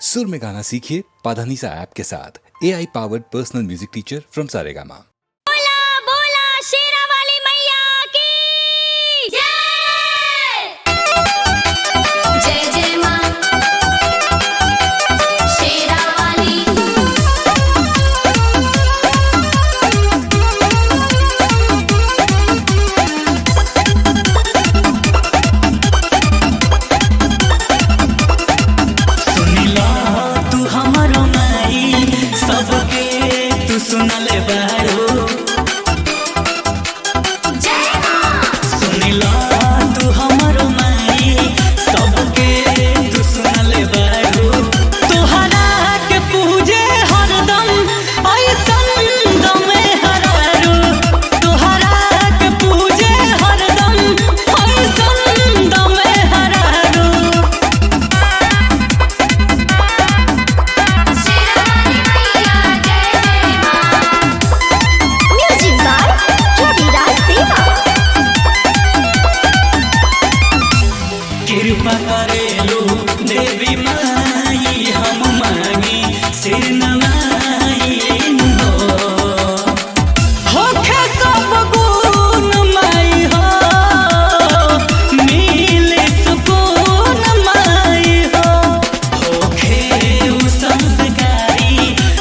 सुर में गाना सीखिए पाधानीसा ऐप के साथ। AI powered personal music teacher from Saregama. बोला बोला शेरा वाली मैया की जय। जय जय माँ शेरा वाली। तू हमारो माई सबके तू सुनले बारो। जय माँ सुनिला तू हमारो माई सबके तू सुनले बारो। तोहरा के पूजे हरदम ऐसन दमे हरारू। तोहरा के पूजे हरदम ऐसन दमे हरारू। शेरा वाली मैया जय जय माँ। म्यूजिक बाय रविराज देवा। कृपा करेलू देवी माई हम मांगी सिर नवाई होखे सब गुण माई हो मिले सुकून माई हो। होखे उ संस्कारी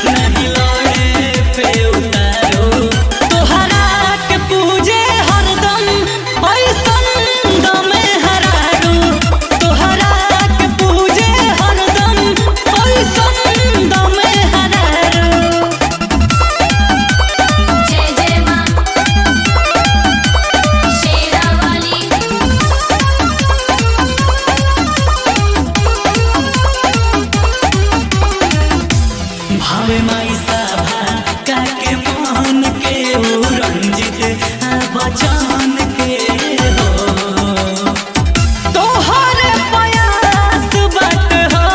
नहीं लोड़े पे उतारो। तोहरा के पूजे हरदम ऐसन दमे हरारू। तोहरा के पूजे हरदम ऐसन दमे हरारू। जय जय माँ शेरा वाली। भावे माई सभा काके मन के ओ रंजित आ बचन के हो। तोहरे प्रयास बाट हो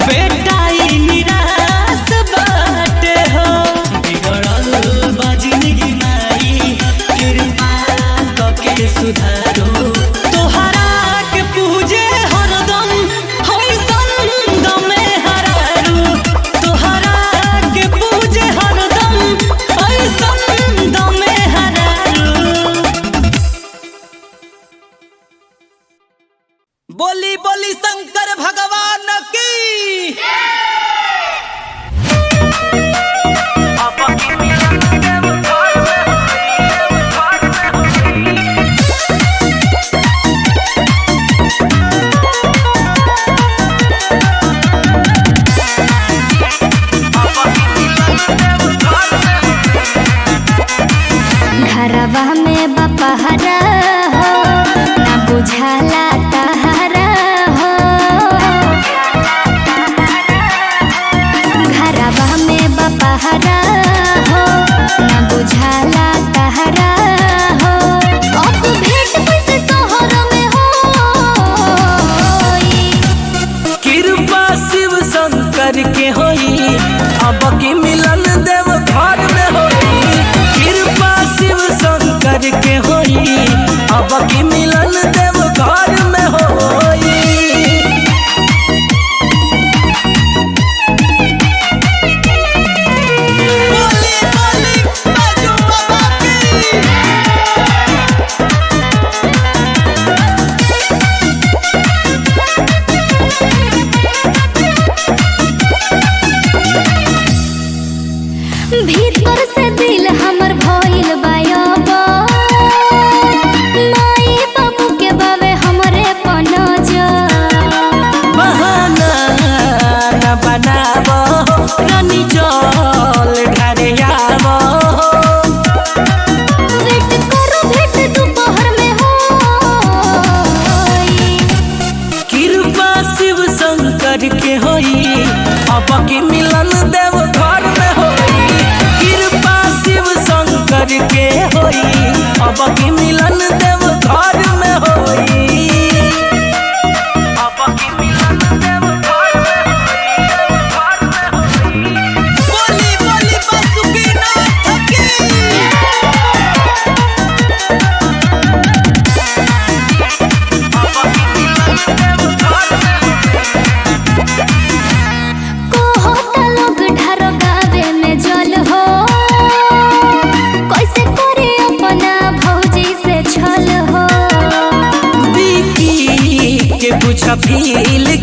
बेटाई निराश बाट हो। बिगड़ल बा जिंदगी माई कृपा कके सुधारो। तोहरा के पूजे हरदम ऐसन दमे हरारू। तोहरा के पूजे हरदम ऐसन दमे हरारू। बोली बोली शंकर भगवान की। घरवा में बपहरा हो ना बुझाला तहरा हो। घरवा में बपहरा हो ना बुझाला तहरा हो। अब भेंट कैसे शहर में होई। कृपा शिव शंकर के होई अब की मिलन देव घर में होई। कृपा शिव शंकर के होई अब की मिलन देव घर में होई। बोली बोली बाजू बाबा की। भीतर से दिल हमर भइल बायब। माई बाबू के बावे हमरे पनजर। बहाना न बनावो रानी चल ढारे आवो। वेट करो भेंट दोपहर में होई। कृपा शिव शंकर के होई अब की मिलन देव घर में होई। कृपा शिव शंकर के होई अब की मिलन देव घर में होई। अब की मिलन देव घर में होई। बोली बोली बासुकीनाथ की। अब की मिलन देव घर में होई।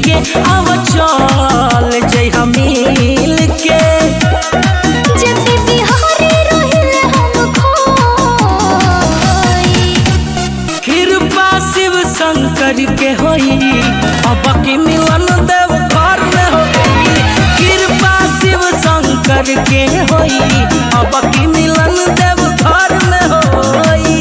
के अब चल जई हम मिल के। जब बिहारी रोहिले हम खोई, कृपा शिव शंकर के होई अब की मिलन देव घर में होई। कृपा शिव शंकर के होई अब की मिलन देव घर में होई।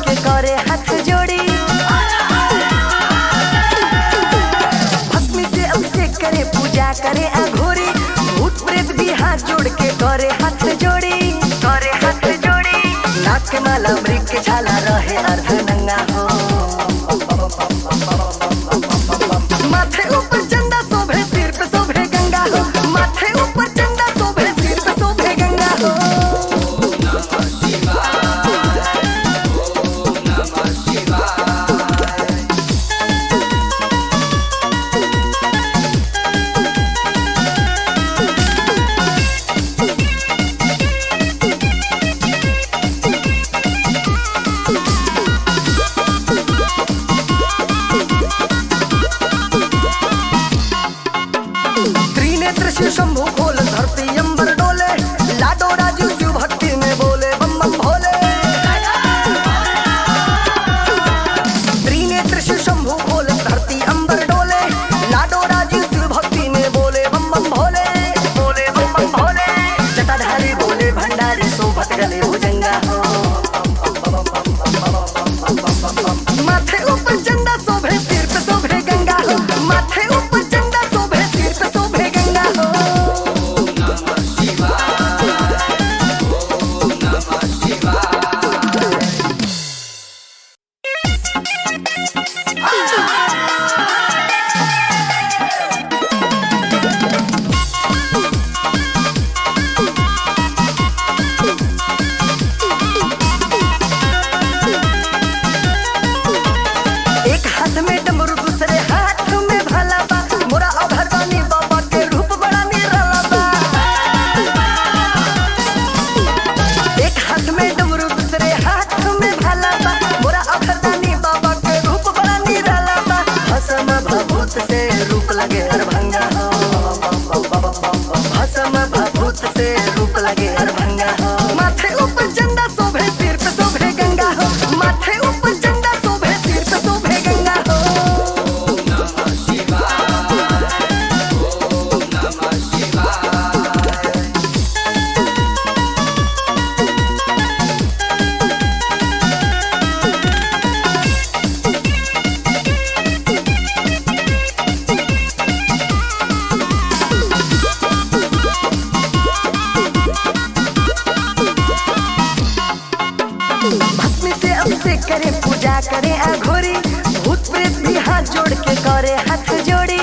के करे हाथ जोड़ी, भस्मी से अभिषेक करे पूजा करे अघोरी, भूत प्रेत भी हाथ जोड़ के करे हाथ जोड़ी, करे हाथ जोड़ी। नाक के माला मृग के छाला रहे अर्ध नंगा हो, माथे ऊपर चंदा शोभे सिर पे शोभे गंगा हो, माथे ऊपर चंदा शोभे सिर पे शोभे गंगा हो। त्रिनेत्र शिव शंभु खोल धरती अंबर डोले, लाडो राजू शिव भक्ति में बोले बम बम भोले। त्रिनेत्र शिव शंभु खोल धरती अंबर डोले, लाडो राजू शिव भक्ति में बोले बम बम भोले, बोले बम बम भोले। जटाधारी बोले भंडारी शोभत गले भुजंगा हो, माथे ऊपर चंदा शोभे सिर पे शोभे गंगा हो, माथे ऊपर चंदा शोभे सिर पे शोभे गंगा हो। एक हाथ में डमरू दूसरे हाथ में भला बा, मोरा अभरदानी बाबा के रूप बड़ा निराला बा। एक हाथ में डमरू दूसरे हाथ में भला बा, मोरा अभरदानी बाबा के रूप बड़ा निराला बा। भस्म भभूत से रूप लगे अरभंगा हो, भस्म भभूत से रूप लगे अरभंगा हो। माथे ऊपर चंदा शोभे सिर पे शोभे गंगा हो, माथे ऊपर चंदा शोभे सिर पे शोभे गंगा हो। भस्मी से अभिषेक करे पूजा करे अघोरी, भूत प्रेत भी हाथ जोड़ के करे हाथ जोड़ी,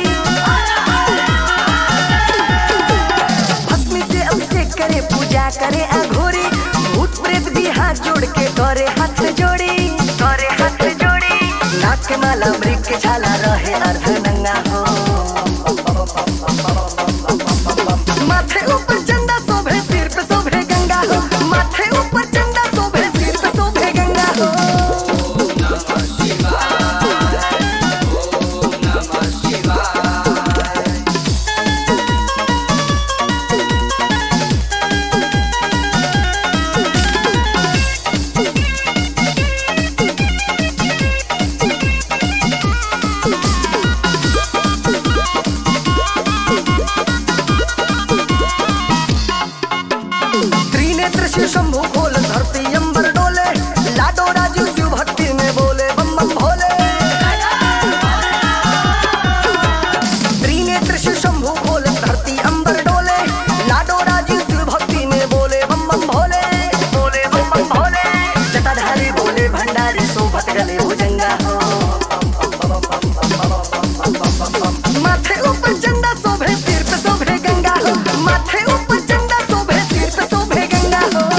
भस्मी से अभिषेक करे पूजा करे अघोरी, भूत प्रेत भी हाथ जोड़ के करे हाथ जोड़ी, करे हाथ जोड़ी। नाक के माला मृग के छाला रहे अर्ध नंगा हो, माथे ऊपर चंदा शोभे सिर पे शोभे गंगा हो, माथे ऊपर चंदा शोभे सिर पे शोभे गंगा हो। त्रिनेत्र शिव शंभु खोल धरती अंबर डोले, लाडो राजू शिव भक्ति में बोले बम बम भोले। त्रिनेत्र शिव शंभु खोल धरती अंबर डोले, लाडो राजू शिव भक्ति में बोले बम बम भोले, बोले बम बम भोले। जटाधारी बोले भंडारी शोभत गले भुजंगा हो, माथे ऊपर चंदा शोभे सिर पे शोभे गंगा हो, माथे ऊपर चंदा शोभे सिर पे शोभे गंगा हो।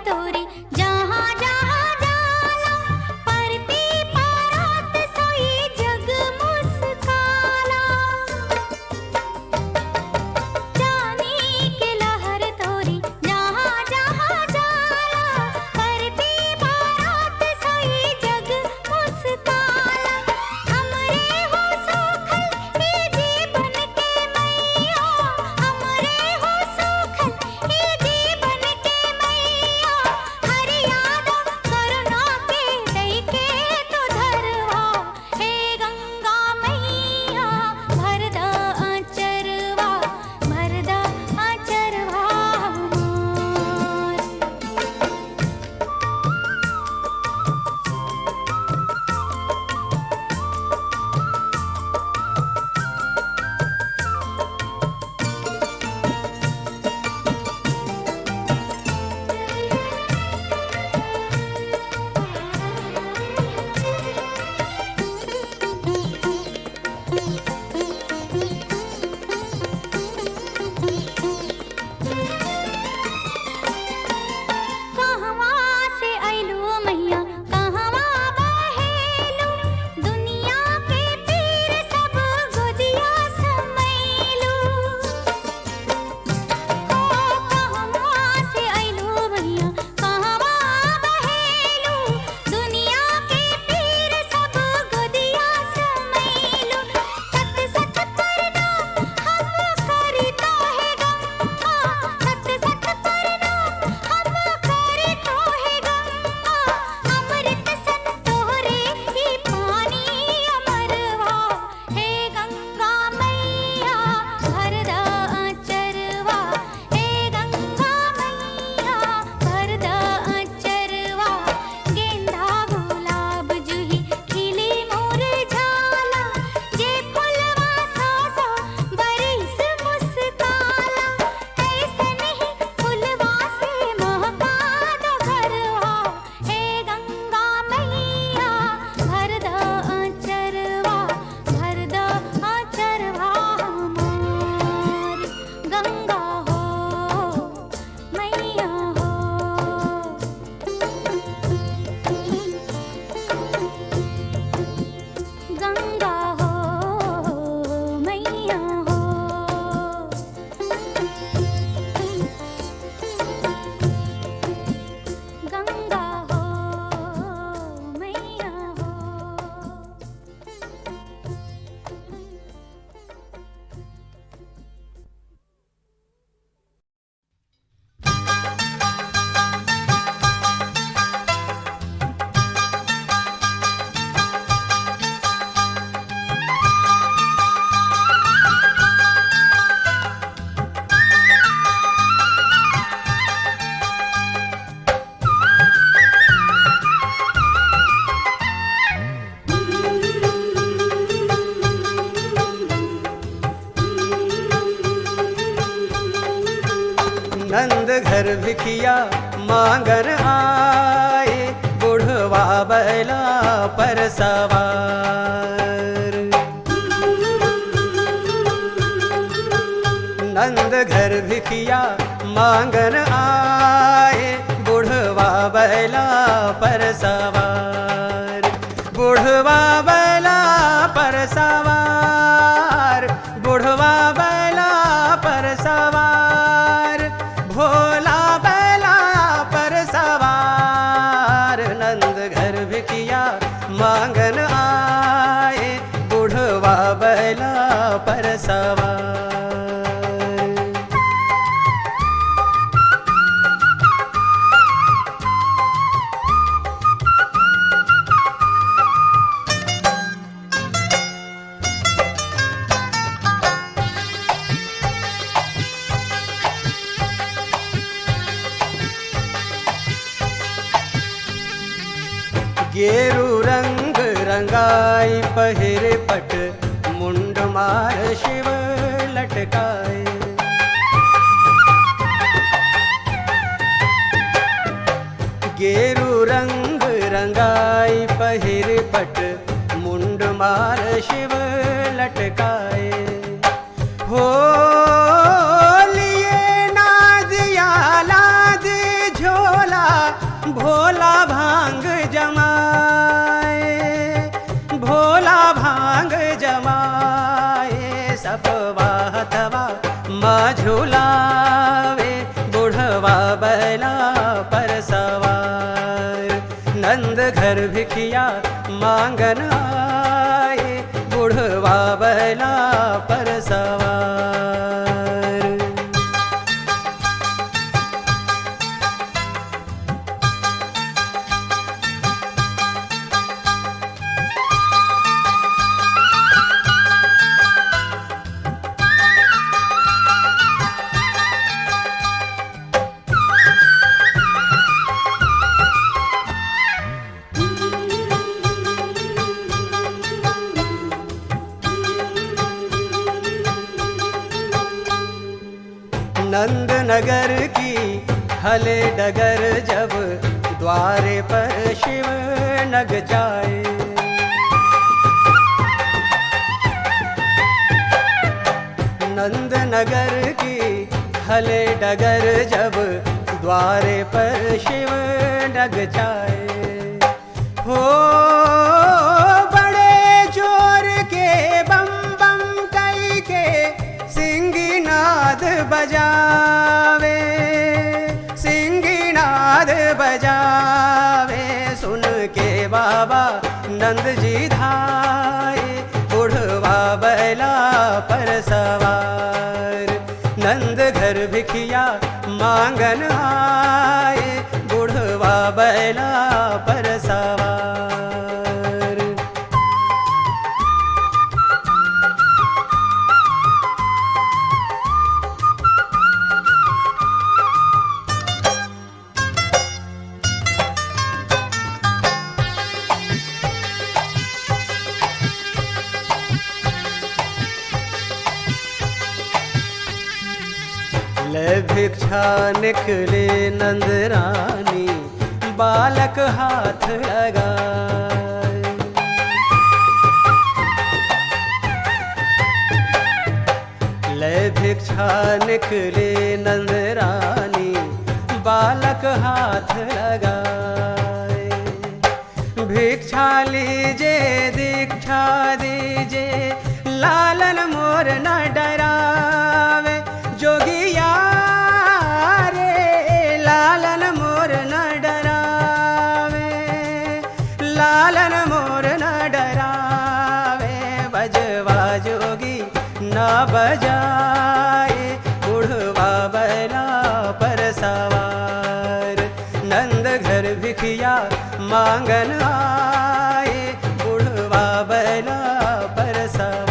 तोरी जहाँ जहाँ जाला परती परात सोई जग मुस्काला चांदी के लहर तोरी जहाँ जहाँ जाला परती परात सोई जग मुस्काला हमरे हो सोखल ए जीवन के मैया हमरे हो सोखल ए जीवन के मैया हर याद करुणा के दई के तो धरवा हे गंगा मैया भरदा आचरवा हमार कहवा से आइलू मैया कहवा बहेलू दुनिया के तीर सब गोदिया समैलू कहवा से आइलू मैया कहवा बहेलू दुनिया के तीर सब गोदिया समैलू सत सत प्रणाम हम करी तोहे गंगा सत सत प्रणाम हम करी तोहे गंगा अमृत सन तोहरे ही पानी अमरवा हे गंगा मैया भरदा आचरवा हे गंगा मैया भरदा आचरवा गेंदा गुलाब जूही खिली मुरझाला जे फुलवा सासा बरिस मुस्काला ऐसे नहीं फुलवा से महका दो घरवा हे गंगा मैया भरदा आचरवा हमार गंगा हो मैया हो गंगा हो मैया हो गंगा हो मैया हो नंद घर भिखिया मांगर आए बुढ़वा बैला पर सवार नंद घर भिखिया मांगर आए बुढ़वा बैला पर सवार बुढ़वा बैला पर सवार बुढ़वा बैला पर सवार भोला बैला पर सवार नंद घर भिखिया मांगन आए बुढ़वा बैला पर सवार गेरू रंग रंगाई पहिर पट मुंड मार शिव लटकाए गेरू रंग रंगाई पहिर पट मुंड मार शिव लटकाए हो लिए नादिया लाद झोला भोला भांग जमाए, भोला भांग जमाए, सपवा हथवा माँ झुलावे, बुढ़वा बैला पर सवार। नंद घर भिखिया मांगन आए, बुढ़वा बैला पर सवार। नंद नगर की हले डगर जब द्वारे पर शिव नग जाए। नंद नगर की हले डगर जब द्वारे पर शिव नग जाए। हो बड़े जोर के बम बम कई के सिंगी नाद बजावे, सिंगी नाद बजावे, सुन के बाबा नंद जी धाए, बुढ़वा बैला पर सवार। नंद घर भिखिया मांगन आए, बुढ़वा बैला पर सवार। ले भिक्षा निकले नंद रानी, बालक हाथ लगाए। ले भिक्षा निकले नंद रानी, बालक हाथ लगाए। भिक्षा लीजे दीक्षा दीजे, लालन मोर न डरावे, जोगिया रे लालन मोर न डरावे, लालन मोर न डरावे, बजवा जोगी न बजाए, बुढ़वा बैला पर सवार। नंद घर भिखिया मांगन आए, बुढ़वा बैला पर सवार।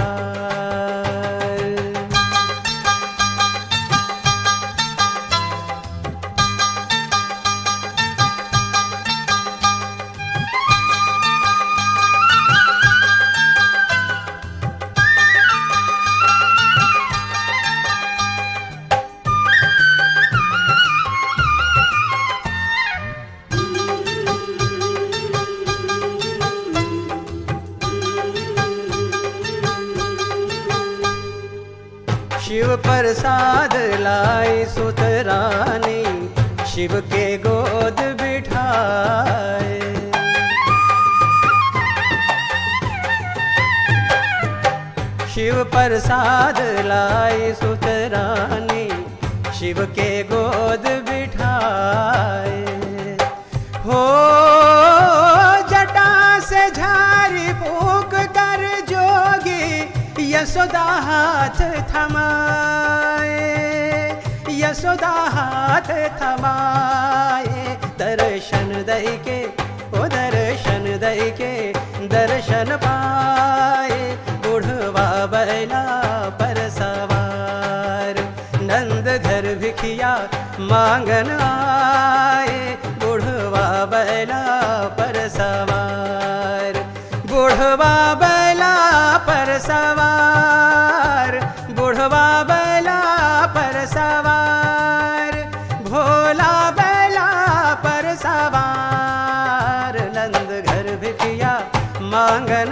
शिव प्रसाद लाई सुतरानी, शिव के गोद बिठाए। शिव प्रसाद लाई सुतरानी, शिव के गोद बिठाए। हो जटा से झारी फूक कर जोगी, यशोदा हाथ थमाए, यशोदा हाथ थमाए। दर्शन दई के ओ दर्शन दई के दर्शन पाए, बुढ़वा बैला पर सवार। नंद घर भिखिया मांगन आए, बुढ़वा बैला पर सवार। बुढ़वा बैला पर सवार, बुढ़वा बैला पर सवार, भोला बैला पर सवार। नंद घर भिखिया मांगन